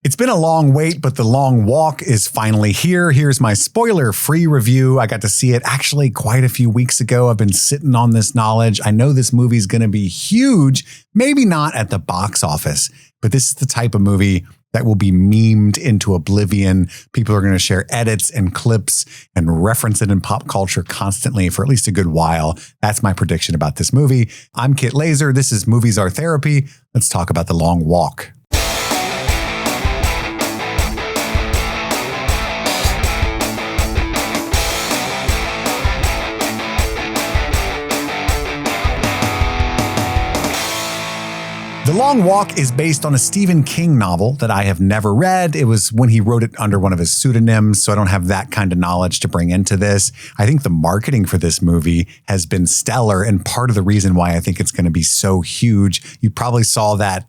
It's been a long wait, but The Long Walk is finally here. Here's my spoiler-free review. I got to see it actually quite a few weeks ago. I've been sitting on this knowledge. I know this movie's going to be huge, maybe not at the box office, but this is the type of movie that will be memed into oblivion. People are going to share edits and clips and reference it in pop culture constantly for at least a good while. That's my prediction about this movie. I'm Kit Laser. This is Movies Are Therapy. Let's talk about The Long Walk. The Long Walk is based on a Stephen King novel that I have never read. It was when he wrote it under one of his pseudonyms, so I don't have that kind of knowledge to bring into this. I think the marketing for this movie has been stellar, and part of the reason why I think it's going to be so huge, you probably saw that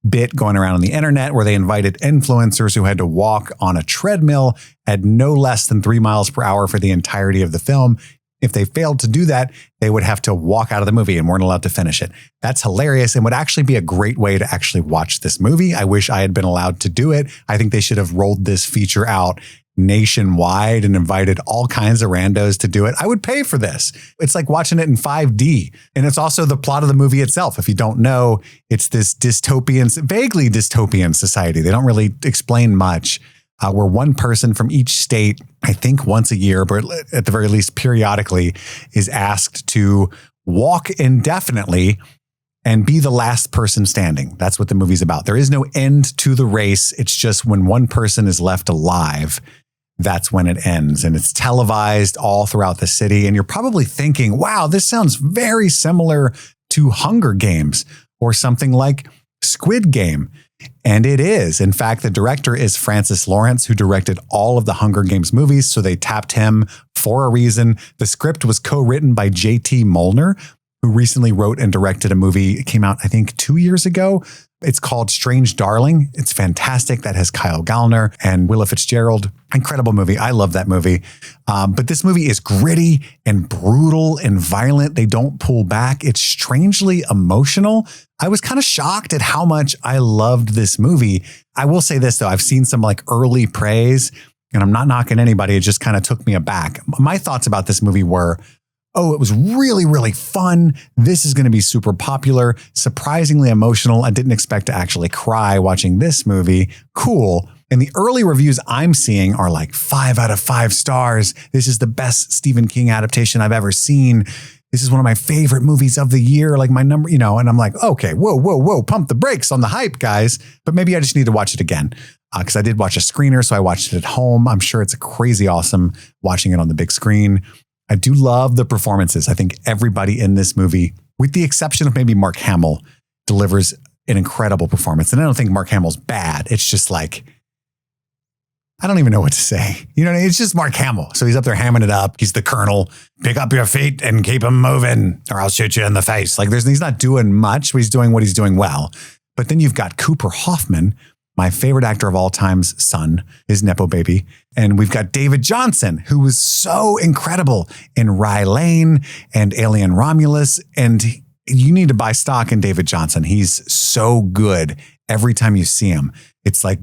bit going around on the internet where they invited influencers who had to walk on a treadmill at no less than 3 miles per hour for the entirety of the film. If they failed to do that, they would have to walk out of the movie and weren't allowed to finish it. That's hilarious and would actually be a great way to actually watch this movie. I wish I had been allowed to do it. I think they should have rolled this feature out nationwide and invited all kinds of randos to do it. I would pay for this. It's like watching it in 5D. And it's also the plot of the movie itself. If you don't know, it's this vaguely dystopian society. They don't really explain much. Where one person from each state, I think once a year, but at the very least periodically, is asked to walk indefinitely and be the last person standing. That's what the movie's about. There is no end to the race. It's just when one person is left alive, that's when it ends. And it's televised all throughout the city. And you're probably thinking, wow, this sounds very similar to Hunger Games or something like Squid Game. And it is. In fact, the director is Francis Lawrence, who directed all of the Hunger Games movies. So they tapped him for a reason. The script was co-written by J.T. Molnar, who recently wrote and directed a movie. It came out, I think, 2 years ago. It's called Strange Darling. It's fantastic. That has Kyle Gallner and Willa Fitzgerald. Incredible movie. I love that movie. But this movie is gritty and brutal and violent. They don't pull back. It's strangely emotional. I was kind of shocked at how much I loved this movie. I will say this, though. I've seen some like early praise, and I'm not knocking anybody. It just kind of took me aback. My thoughts about this movie were, oh, it was really, really fun. This is going to be super popular, surprisingly emotional. I didn't expect to actually cry watching this movie. Cool. And the early reviews I'm seeing are like 5 out of 5 stars. This is the best Stephen King adaptation I've ever seen. This is one of my favorite movies of the year. Like my number, and I'm like, okay, whoa, pump the brakes on the hype, guys. But maybe I just need to watch it again. Because I did watch a screener, so I watched it at home. I'm sure it's crazy awesome watching it on the big screen. I do love the performances. I think everybody in this movie, with the exception of maybe Mark Hamill, delivers an incredible performance. And I don't think Mark Hamill's bad. It's just like, I don't even know what to say. It's just Mark Hamill. So he's up there hamming it up. He's the colonel. Pick up your feet and keep them moving or I'll shoot you in the face. Like he's not doing much, but he's doing what he's doing well. But then you've got Cooper Hoffman, my favorite actor of all time's son, his Nepo baby. And we've got David Jonsson, who was so incredible in Rye Lane and Alien Romulus. And you need to buy stock in David Jonsson. He's so good every time you see him. It's like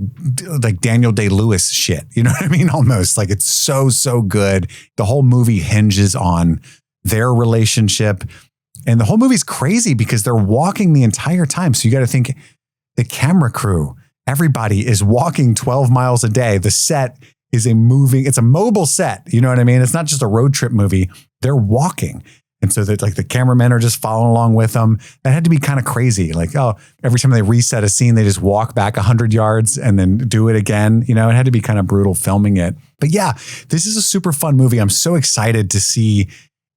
Daniel Day-Lewis shit. You know what I mean? Almost like it's so good. The whole movie hinges on their relationship. And the whole movie's crazy because they're walking the entire time. So you got to think the camera crew, everybody is walking 12 miles a day. The set is it's a mobile set. You know what I mean? It's not just a road trip movie. They're walking. And so that like the cameramen are just following along with them. That had to be kind of crazy. Like, every time they reset a scene, they just walk back 100 yards and then do it again. It had to be kind of brutal filming it. But yeah, this is a super fun movie. I'm so excited to see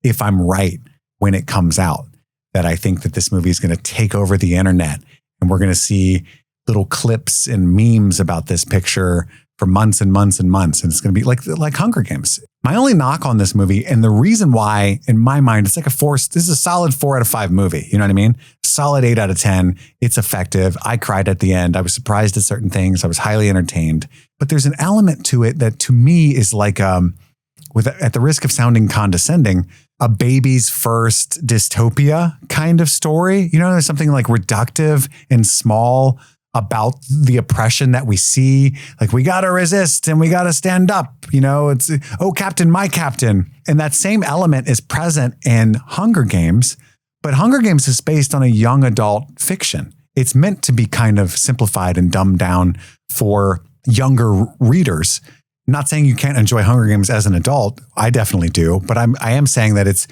if I'm right when it comes out, that I think that this movie is going to take over the internet and we're going to see little clips and memes about this picture for months and months and months. And it's going to be like Hunger Games. My only knock on this movie, and the reason why, in my mind, it's like this is a solid 4 out of 5 movie. You know what I mean? Solid 8 out of 10. It's effective. I cried at the end. I was surprised at certain things. I was highly entertained. But there's an element to it that to me is like, at the risk of sounding condescending, a baby's first dystopia kind of story. There's something like reductive and small about the oppression that we see. Like, we got to resist and we got to stand up. It's, oh, Captain, my Captain. And that same element is present in Hunger Games, but Hunger Games is based on a young adult fiction. It's meant to be kind of simplified and dumbed down for younger readers. I'm not saying you can't enjoy Hunger Games as an adult. I definitely do, but I am saying that it's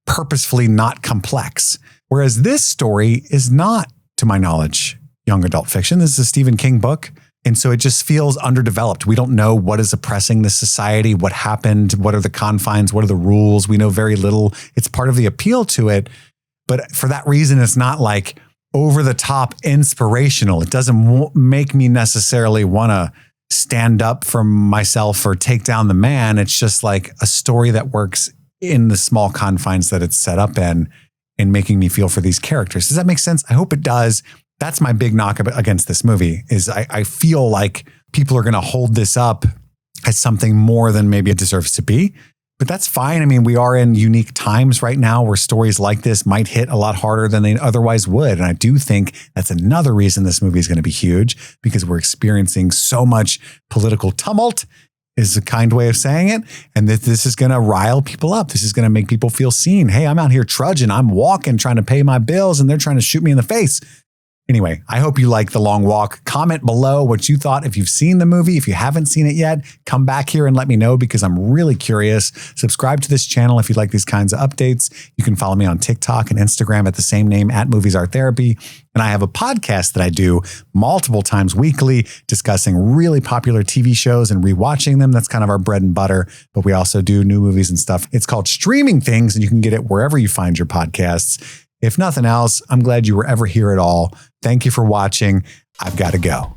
purposefully not complex. Whereas this story is not, to my knowledge, young adult fiction. This is a Stephen King book. And so it just feels underdeveloped. We don't know what is oppressing this society, what happened, what are the confines, what are the rules. We know very little. It's part of the appeal to it. But for that reason, it's not like over the top inspirational. It doesn't make me necessarily want to stand up for myself or take down the man. It's just like a story that works in the small confines that it's set up in and making me feel for these characters. Does that make sense? I hope it does. That's my big knock against this movie is I feel like people are going to hold this up as something more than maybe it deserves to be. But that's fine. I mean, we are in unique times right now where stories like this might hit a lot harder than they otherwise would. And I do think that's another reason this movie is going to be huge, because we're experiencing so much political tumult, is a kind way of saying it. And that this is going to rile people up. This is going to make people feel seen. Hey, I'm out here trudging. I'm walking, trying to pay my bills, and they're trying to shoot me in the face. Anyway, I hope you like The Long Walk. Comment below what you thought if you've seen the movie. If you haven't seen it yet, come back here and let me know, because I'm really curious. Subscribe to this channel if you like these kinds of updates. You can follow me on TikTok and Instagram at the same name, @MoviesAreTherapy. And I have a podcast that I do multiple times weekly discussing really popular TV shows and rewatching them. That's kind of our bread and butter. But we also do new movies and stuff. It's called Streaming Things, and you can get it wherever you find your podcasts. If nothing else, I'm glad you were ever here at all. Thank you for watching. I've got to go.